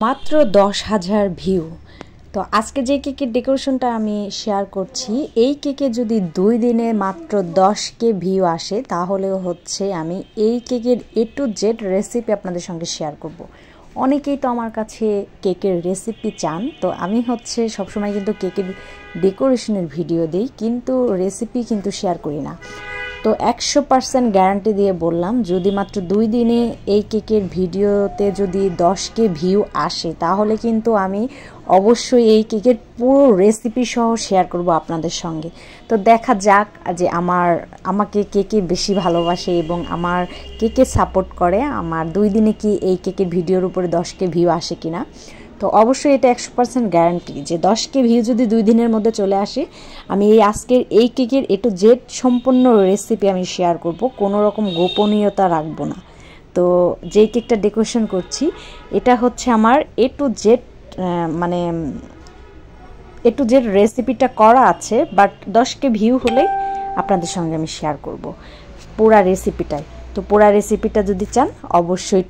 মাত্র 10,000 ভিউ। তো আজকে যে কেকের ডেকোরেশনটা আমি শেয়ার করছি, এই কেকে যদি 2 দিনে মাত্র 10K ভিউ আসে, তাহলেও হচ্ছে আমি এই কেকের A to Z রেসিপি আপনাদের সঙ্গে শেয়ার করব। অনেকেই তো আমার কাছে কেকের রেসিপি চান, তো আমি হচ্ছে সবসময় কিন্তু কেকের ডেকোরেশনের ভিডিও দিই, কিন্তু রেসিপি কিন্তু শেয়ার করি না। তো 100% গ্যারান্টি দিয়ে বললাম, যদি মাত্র 2 দিনে এই কেকের ভিডিওতে যদি 10K ভিউ আসে, তাহলে কিন্তু আমি অবশ্যই এই কেকের পুরো রেসিপি সহ শেয়ার করব আপনাদের সঙ্গে। তো দেখা যাক যে আমাকে কে বেশি ভালোবাসে এবং আমার কে সাপোর্ট করে, আমার 2 দিনে কি এই কেকের ভিডিওর উপরে 10K ভিউ আসে কিনা। তো অবশ্যই এটা 100% গ্যারান্টি যে 10K ভিউ যদি 2 দিনের মধ্যে চলে আসে, আমি আজকের এই কেকের A to Z সম্পূর্ণ রেসিপি আমি শেয়ার করব, কোনো রকম গোপনীয়তা রাখবো না। তো যেই কেকটা ডেকোরেশন করছি, এটা হচ্ছে আমার A to Z মানে A to Z রেসিপিটা করা আছে, বাট 10K ভিউ হলেই আপনাদের সঙ্গে আমি শেয়ার করব পুরা রেসিপিটাই। তো পুরা রেসিপিটা যদি চান, অবশ্যই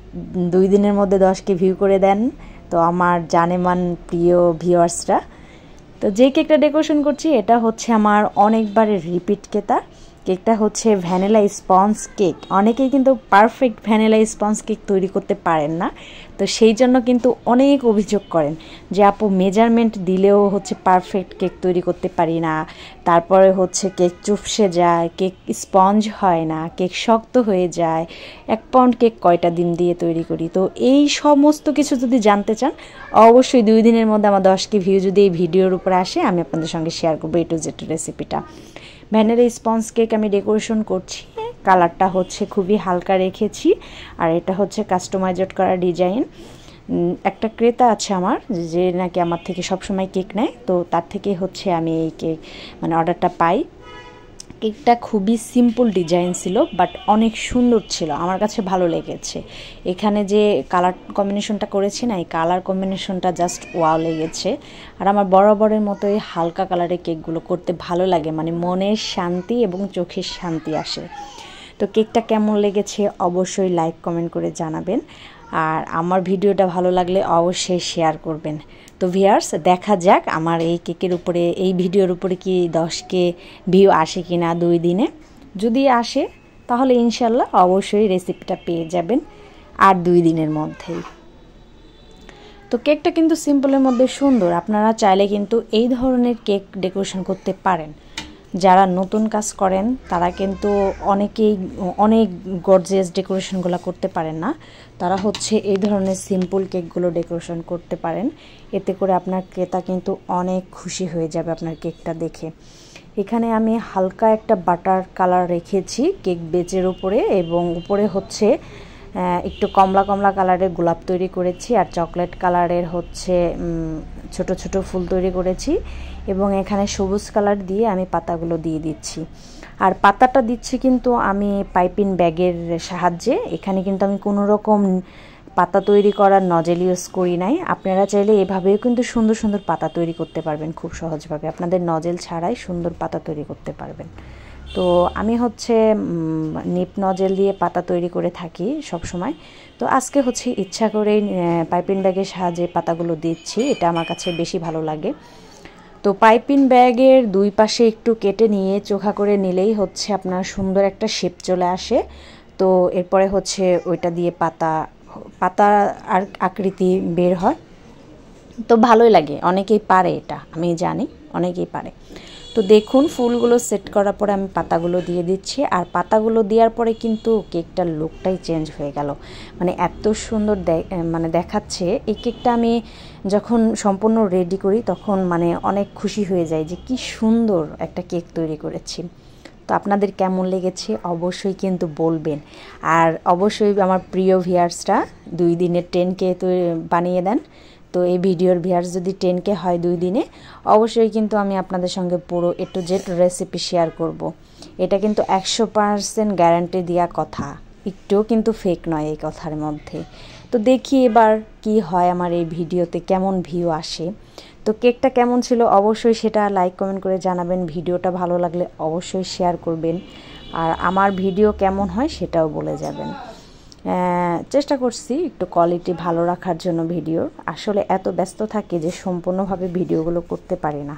2 দিনের মধ্যে 10K ভিউ করে দেন। তো আমার জানেমান প্রিয় ভিউয়ার্সরা, তো যে কেকটা ডেকোরেশন করছি এটা হচ্ছে আমার অনেকবারের রিপিট কেকটা হচ্ছে ভ্যানিলা স্পঞ্জ কেক। অনেকেই কিন্তু পারফেক্ট ভ্যানিলা স্পঞ্জ কেক তৈরি করতে পারেন না, তো সেই জন্য কিন্তু অনেক অভিযোগ করেন যে আপু মেজারমেন্ট দিলেও হচ্ছে পারফেক্ট কেক তৈরি করতে পারি না, তারপরে হচ্ছে কেক চুপসে যায়, কেক স্পঞ্জ হয় না, কেক শক্ত হয়ে যায়, 1 পাউন্ড কেক কয়টা দিন দিয়ে তৈরি করি। তো এই সমস্ত কিছু যদি জানতে চান, অবশ্যই 2 দিনের মধ্যে আমার 10K ভিউ যদি এই ভিডিওর উপরে আসে, আমি আপনাদের সঙ্গে শেয়ার করবো A to Z রেসিপিটা। ভ্যানিলা স্পঞ্জ কেক আমি ডেকোরেশন করছি, কালারটা হচ্ছে খুবই হালকা রেখেছি, আর এটা হচ্ছে কাস্টমাইজড করা ডিজাইন। একটা ক্রেতা আছে আমার, যে নাকি আমার থেকে সবসময় কেক নেয়, তো তার থেকে হচ্ছে আমি এই কেক মানে অর্ডারটা পাই। কেকটা খুবই সিম্পল ডিজাইন ছিল, বাট অনেক সুন্দর ছিল, আমার কাছে ভালো লেগেছে। এখানে যে কালার কম্বিনেশনটা করেছি না, এই কালার কম্বিনেশনটা জাস্ট ওয়াও লেগেছে। আর আমার বরাবরের মতোই হালকা কালারের কেকগুলো করতে ভালো লাগে, মানে মনের শান্তি এবং চোখের শান্তি আসে। তো কেকটা কেমন লেগেছে অবশ্যই লাইক কমেন্ট করে জানাবেন, আর আমার ভিডিওটা ভালো লাগলে অবশ্যই শেয়ার করবেন। তো ভিউয়ার্স, দেখা যাক আমার এই কেকের উপরে, এই ভিডিওর উপরে কি 10K ভিউ আসে কি না 2 দিনে। যদি আসে তাহলে ইনশাল্লাহ অবশ্যই রেসিপিটা পেয়ে যাবেন আর 2 দিনের মধ্যেই। তো কেকটা কিন্তু সিম্পলের মধ্যে সুন্দর, আপনারা চাইলে কিন্তু এই ধরনের কেক ডেকোরেশন করতে পারেন। যারা নতুন কাজ করেন তারা কিন্তু অনেকেই অনেক গর্জিয়াস ডেকোরেশনগুলো করতে পারেন না, তারা হচ্ছে এই ধরনের সিম্পল কেকগুলো ডেকোরেশন করতে পারেন। এতে করে আপনার ক্রেতা কিন্তু অনেক খুশি হয়ে যাবে আপনার কেকটা দেখে। এখানে আমি হালকা একটা বাটার কালার রেখেছি কেক বেজের উপরে, এবং উপরে হচ্ছে একটু কমলা কমলা কালারের গোলাপ তৈরি করেছি, আর চকলেট কালারের হচ্ছে ছোট ছোট ফুল তৈরি করেছি, এবং এখানে সবুজ কালার দিয়ে আমি পাতাগুলো দিয়ে দিচ্ছি। আর পাতাটা দিচ্ছি কিন্তু আমি পাইপিং ব্যাগের সাহায্যে। এখানে কিন্তু আমি কোনো রকম পাতা তৈরি করার নজেল ইউজ করি নাই। আপনারা চাইলে এভাবেও কিন্তু সুন্দর সুন্দর পাতা তৈরি করতে পারবেন খুব সহজভাবে, আপনাদের নজেল ছাড়াই সুন্দর পাতা তৈরি করতে পারবেন। তো আমি হচ্ছে নিপ নজেল দিয়ে পাতা তৈরি করে থাকি সব সময়। তো আজকে হচ্ছে ইচ্ছা করেই পাইপিং ব্যাগের সাহায্যে পাতাগুলো দিচ্ছি, এটা আমার কাছে বেশি ভালো লাগে। তো পাইপিং ব্যাগের 2 পাশে একটু কেটে নিয়ে চোখা করে নিলেই হচ্ছে আপনার সুন্দর একটা শেপ চলে আসে। তো এরপরে হচ্ছে ওইটা দিয়ে পাতা আর আকৃতি বের হয়, তো ভালোই লাগে। অনেকেই পারে, এটা আমি জানি অনেকেই পারে। তো দেখুন, ফুলগুলো সেট করার পরে আমি পাতাগুলো দিয়ে দিচ্ছি, আর পাতাগুলো দেওয়ার পরে কিন্তু কেকটার লুকটাই চেঞ্জ হয়ে গেল, মানে এত সুন্দর মানে দেখাচ্ছে। এই কেকটা আমি যখন সম্পূর্ণ রেডি করি তখন মানে অনেক খুশি হয়ে যায় যে কি সুন্দর একটা কেক তৈরি করেছি। তো আপনাদের কেমন লেগেছে অবশ্যই কিন্তু বলবেন, আর অবশ্যই আমার প্রিয় ভিউয়ার্সরা 2 দিনের 10K বানিয়ে দেন। তো এই ভিডিওর ভিউয়ার্স যদি 10K হয় 2 দিনে, অবশ্যই কিন্তু আমি আপনাদের সঙ্গে পুরো A to Z recipe share করব। এটা কিন্তু 100% গ্যারান্টি দেওয়া কথা, একটুও কিন্তু ফেক নয় এই কথার মধ্যে। তো দেখি এবার কি হয় আমার এই ভিডিওতে, কেমন ভিউ আসে। তো কেকটা কেমন ছিল অবশ্যই সেটা লাইক কমেন্ট করে জানাবেন, ভিডিওটা ভালো লাগলে অবশ্যই শেয়ার করবেন, আর আমার ভিডিও কেমন হয় সেটাও বলে যাবেন। চেষ্টা করছি একটু কোয়ালিটি ভালো রাখার জন্য ভিডিওর। আসলে এত ব্যস্ত থাকি যে সম্পূর্ণভাবে ভিডিওগুলো করতে পারি না।